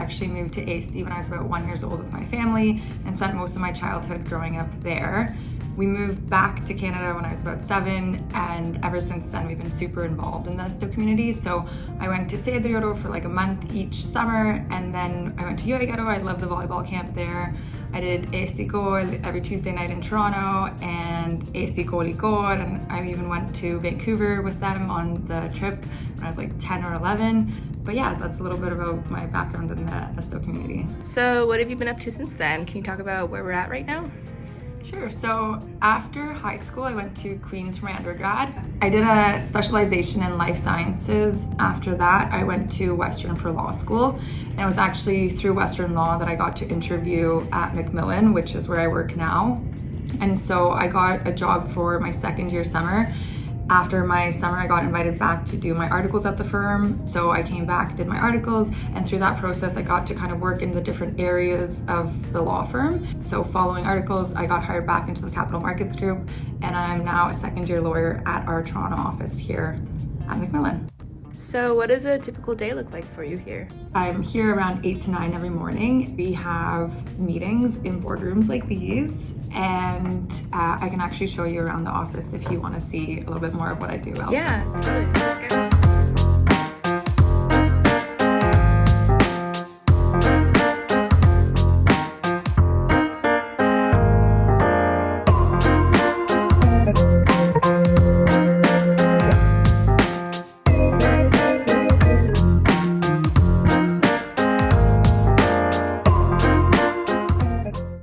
actually moved to Eesti when I was about 1 year old with my family and spent most of my childhood growing up there. We moved back to Canada when I was about 7, and ever since then we've been super involved in the Esto community. So I went to Seedrioro for like a month each summer, and then I went to Joigaro. I love the volleyball camp there. I did Eesti Kool every Tuesday night in Toronto and Eesti Kooli Koor, and I even went to Vancouver with them on the trip when I was like 10 or 11. But yeah, that's a little bit about my background in the Esto community. So what have you been up to since then? Can you talk about where we're at right now? Sure. So after high school, I went to Queen's for my undergrad. I did a specialization in life sciences. After that, I went to Western for law school. And it was actually through Western Law that I got to interview at McMillan, which is where I work now. And so I got a job for my second year summer. After my summer, I got invited back to do my articles at the firm. So I came back, did my articles, and through that process, I got to kind of work in the different areas of the law firm. So following articles, I got hired back into the capital markets group, and I'm now a second year lawyer at our Toronto office here at McMillan. So what does a typical day look like for you here? I'm here around 8 to 9 every morning. We have meetings in boardrooms like these, and I can actually show you around the office if you want to see a little bit more of what I do elsewhere. Yeah, totally. Let's go.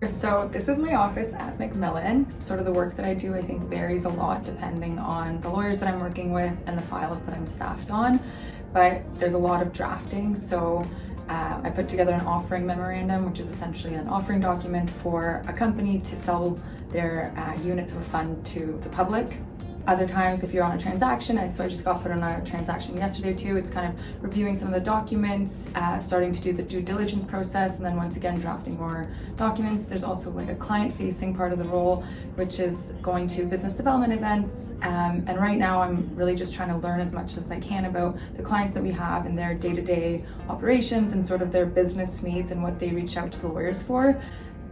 So this is my office at McMillan. Sort of the work that I do, I think, varies a lot depending on the lawyers that I'm working with and the files that I'm staffed on. But there's a lot of drafting. So I put together an offering memorandum, which is essentially an offering document for a company to sell their units of a fund to the public. Other times, if you're on a transaction, so I just got put on a transaction yesterday too, it's kind of reviewing some of the documents, starting to do the due diligence process, and then once again drafting more documents. There's also like a client-facing part of the role, which is going to business development events, and right now I'm really just trying to learn as much as I can about the clients that we have and their day-to-day operations and sort of their business needs and what they reach out to the lawyers for.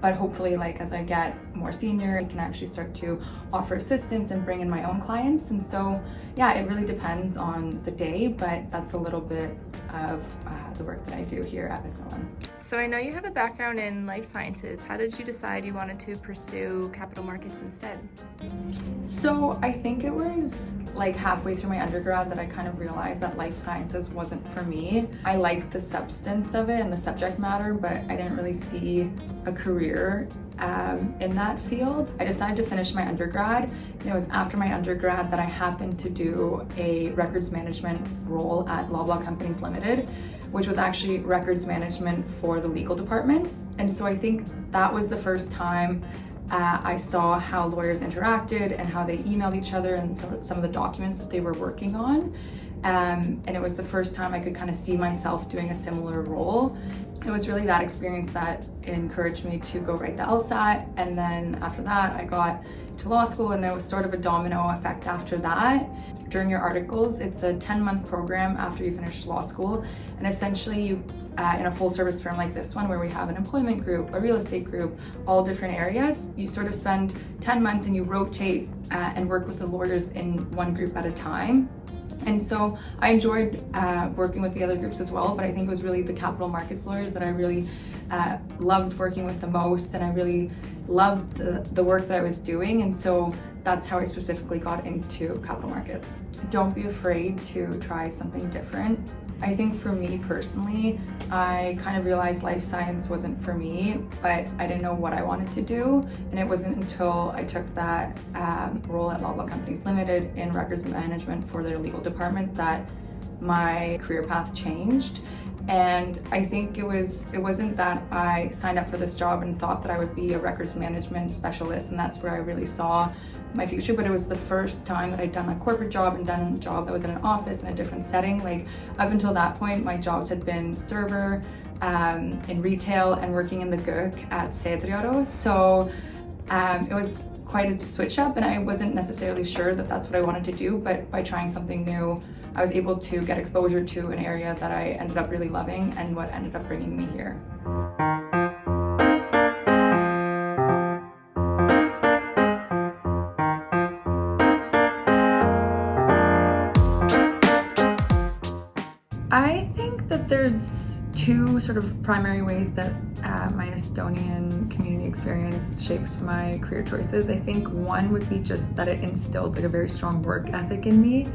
But hopefully, like, as I get more senior, I can actually start to offer assistance and bring in my own clients. And so, yeah, it really depends on the day, but that's a little bit of the work that I do here at McMillan. So I know you have a background in life sciences. How did you decide you wanted to pursue capital markets instead? So I think it was like halfway through my undergrad that I kind of realized that life sciences wasn't for me. I liked the substance of it and the subject matter, but I didn't really see a career in that field. I decided to finish my undergrad, and it was after my undergrad that I happened to do a records management role at Loblaw Companies Limited, which was actually records management for the legal department. And so I think that was the first time I saw how lawyers interacted and how they emailed each other and some of the documents that they were working on. And it was the first time I could kind of see myself doing a similar role. It was really that experience that encouraged me to go write the LSAT. And then after that, I got to law school, and it was sort of a domino effect after that. During your articles, it's a 10-month program after you finish law school. And essentially you, in a full service firm like this one, where we have an employment group, a real estate group, all different areas, you sort of spend 10 months and you rotate and work with the lawyers in one group at a time. And so I enjoyed working with the other groups as well, but I think it was really the capital markets lawyers that I really loved working with the most, and I really loved the work that I was doing. And so that's how I specifically got into capital markets. Don't be afraid to try something different. I think for me personally, I kind of realized life science wasn't for me, but I didn't know what I wanted to do. And it wasn't until I took that role at Loblaw Companies Limited in records management for their legal department that my career path changed. And I think it wasn't that I signed up for this job and thought that I would be a records management specialist, and that's where I really saw my future, but it was the first time that I'd done a corporate job and done a job that was in an office in a different setting. Like, up until that point, my jobs had been server in retail and working in the GUC at Seedrioro. So It was quite a switch up, and I wasn't necessarily sure that that's what I wanted to do, but by trying something new, I was able to get exposure to an area that I ended up really loving and what ended up bringing me here. I think that there's two sort of primary ways that my Estonian community experience shaped my career choices. I think one would be just that it instilled like a very strong work ethic in me.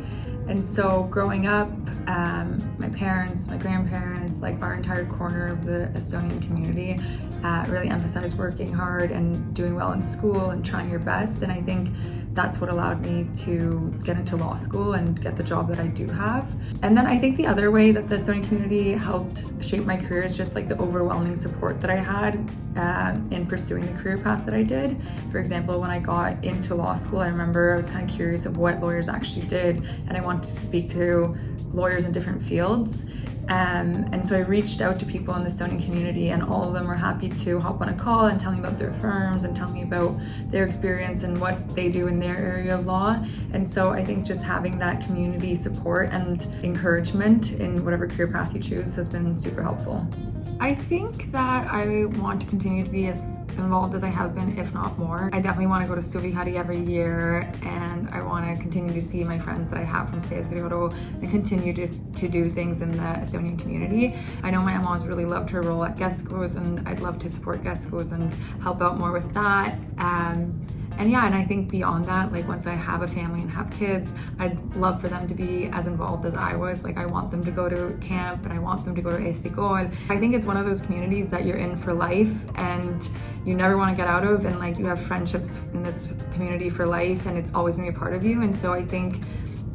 And so growing up, my parents, my grandparents, like our entire corner of the Estonian community really emphasized working hard and doing well in school and trying your best. And I think that's what allowed me to get into law school and get the job that I do have. And then I think the other way that the Estonian community helped shape my career is just like the overwhelming support that I had in pursuing the career path that I did. For example, when I got into law school, I remember I was kind of curious of what lawyers actually did, and I wanted to speak to lawyers in different fields. And so I reached out to people in the Estonian community, and all of them were happy to hop on a call and tell me about their firms and tell me about their experience and what they do in their area of law. And so I think just having that community support and encouragement in whatever career path you choose has been super helpful. I think that I want to continue to be as involved as I have been, if not more. I definitely want to go to Suvihari every year, and I want to continue to see my friends that I have from Seedriuru and continue to do things in the Estonian community. I know my Emma's really loved her role at Keskus, and I'd love to support Keskus and help out more with that. And I think beyond that, like once I have a family and have kids, I'd love for them to be as involved as I was. Like I want them to go to camp and I want them to go to Eesti Kool. I think it's one of those communities that you're in for life and you never want to get out of, and like you have friendships in this community for life and it's always gonna be a part of you. And so I think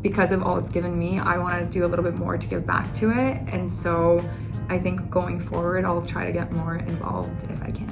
because of all it's given me, I want to do a little bit more to give back to it. And so I think going forward, I'll try to get more involved if I can.